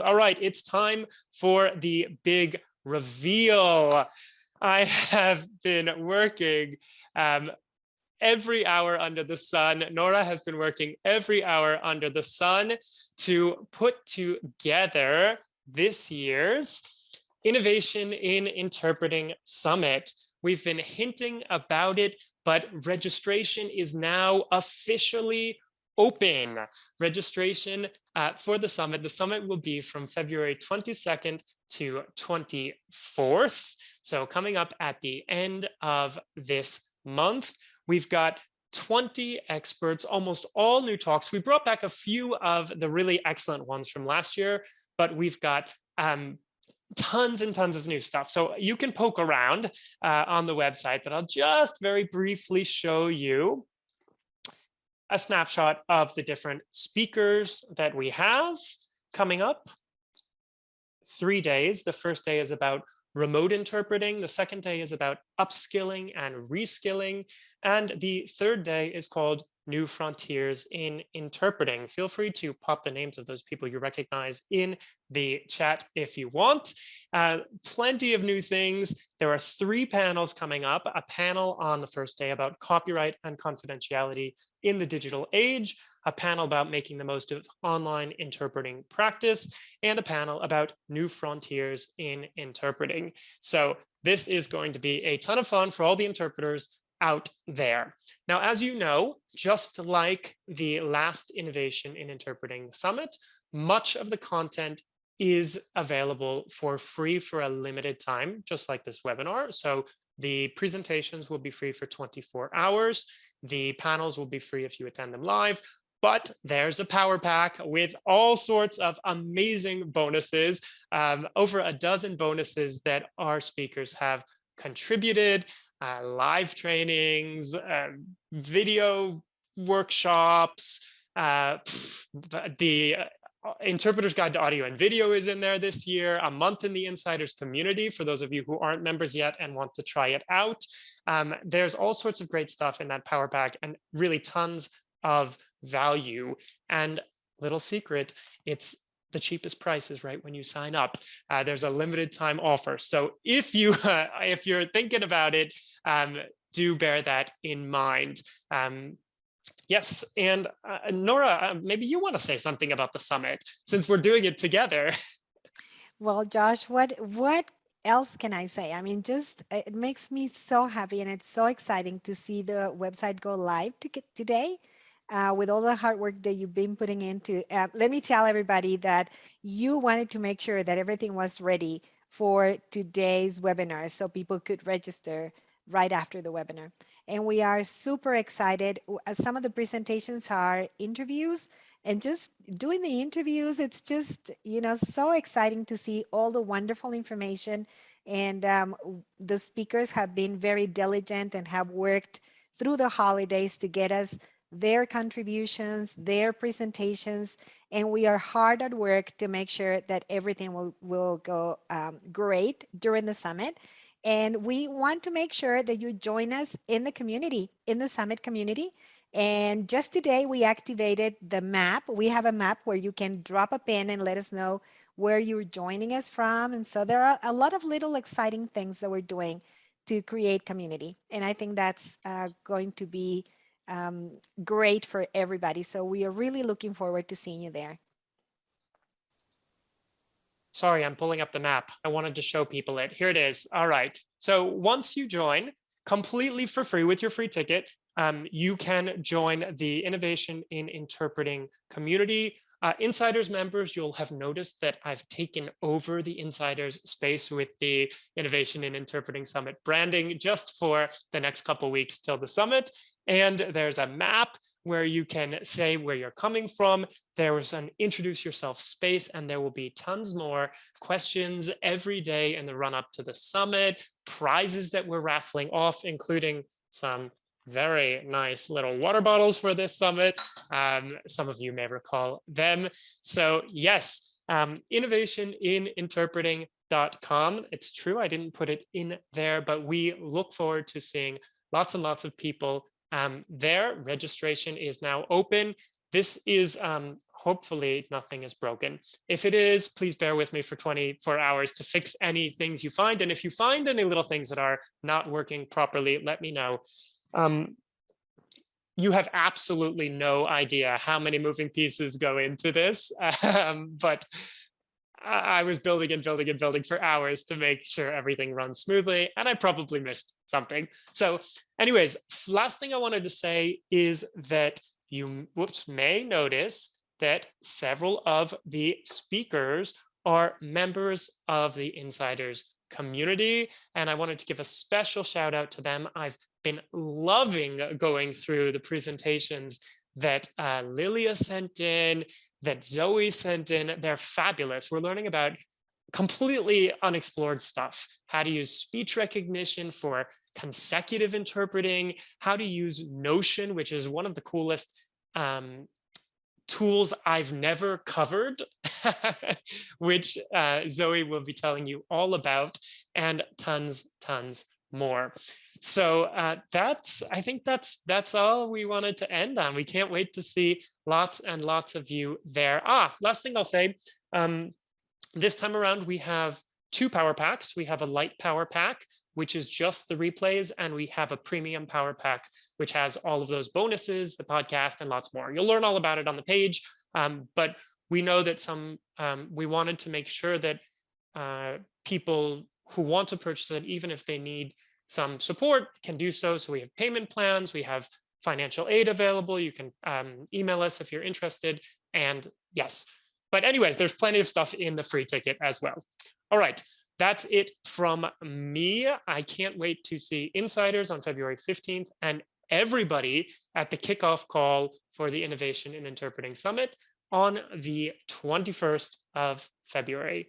All right, it's time for the big reveal. I have been working every hour under the sun. Nora has been working every hour under the sun to put together this year's Innovation in Interpreting Summit. We've been hinting about it, but registration is now officially open. Registration for the summit. The summit will be from February 22nd to 24th. So coming up at the end of this month, we've got 20 experts, almost all new talks. We brought back a few of the really excellent ones from last year, but we've got tons and tons of new stuff. So you can poke around on the website, but I'll just very briefly show you a snapshot of the different speakers that we have coming up. 3 days. The first day is about remote interpreting. The second day is about upskilling and reskilling. And the third day is called New Frontiers in Interpreting. Feel free to pop the names of those people you recognize in the chat if you want. Plenty of new things. There are 3 panels coming up. A panel on the first day about copyright and confidentiality in the digital age, a panel about making the most of online interpreting practice, and a panel about new frontiers in interpreting. So this is going to be a ton of fun for all the interpreters out there. Now, as you know, just like the last Innovation in Interpreting Summit, much of the content is available for free for a limited time, just like this webinar. So the presentations will be free for 24 hours. The panels will be free if you attend them live. But there's a power pack with all sorts of amazing bonuses, over a dozen bonuses that our speakers have contributed, live trainings, video workshops, the Interpreter's Guide to Audio and Video is in there this year, a month in the Insiders community for those of you who aren't members yet and want to try it out. There's all sorts of great stuff in that power pack and really tons of value. And little secret, it's the cheapest prices right when you sign up. There's a limited time offer. So if you're thinking about it, do bear that in mind. Yes, and Nora, maybe you want to say something about the summit since we're doing it together. Well, Josh, what else can I say? I mean, just it makes me so happy, and it's so exciting to see the website go live today. With all the hard work that you've been putting into, let me tell everybody that you wanted to make sure that everything was ready for today's webinar so people could register right after the webinar. And we are super excited. Some of the presentations are interviews, and just doing the interviews, it's just, so exciting to see all the wonderful information. And the speakers have been very diligent and have worked through the holidays to get us their contributions, their presentations, and we are hard at work to make sure that everything will go great during the summit. And we want to make sure that you join us in the community, in the summit community. And just today we activated the map. We have a map where you can drop a pin and let us know where you're joining us from. And so there are a lot of little exciting things that we're doing to create community. And I think that's going to be great for everybody. So we are really looking forward to seeing you there. Sorry, I'm pulling up the map. I wanted to show people it. Here it is. All right. So once you join completely for free with your free ticket, you can join the Innovation in Interpreting community. Insiders members, you'll have noticed that I've taken over the Insiders space with the Innovation in Interpreting Summit branding just for the next couple of weeks till the summit. And there's a map where you can say where you're coming from. There was an introduce yourself space, and there will be tons more questions every day in the run up to the summit, prizes that we're raffling off, including some very nice little water bottles for this summit. Some of you may recall them. So yes, Innovation in Interpreting.com. It's true, I didn't put it in there, but we look forward to seeing lots and lots of people there. Registration is now open. This is hopefully nothing is broken. If it is, please bear with me for 24 hours to fix any things you find. And if you find any little things that are not working properly, let me know. You have absolutely no idea how many moving pieces go into this, but I was building and building and building for hours to make sure everything runs smoothly, and I probably missed something. So anyways, last thing I wanted to say is that you may notice that several of the speakers are members of the Insiders community, and I wanted to give a special shout out to them. I've been loving going through the presentations that Lilia sent in, that Zoe sent in. They're fabulous. We're learning about completely unexplored stuff, how to use speech recognition for consecutive interpreting, how to use Notion, which is one of the coolest tools I've never covered, which Zoe will be telling you all about, and tons more. So I think that's all we wanted to end on. We can't wait to see lots and lots of you there. Last thing I'll say, this time around we have 2 power packs. We have a light power pack, which is just the replays, and we have a premium power pack, which has all of those bonuses, the podcast, and lots more. You'll learn all about it on the page, but we know that we wanted to make sure that people who want to purchase it, even if they need some support, can do so. So we have payment plans, we have financial aid available. You can email us if you're interested. And yes, but anyways, there's plenty of stuff in the free ticket as well. All right, that's it from me. I can't wait to see Insiders on February 15th and everybody at the kickoff call for the Innovation in Interpreting Summit on the 21st of February.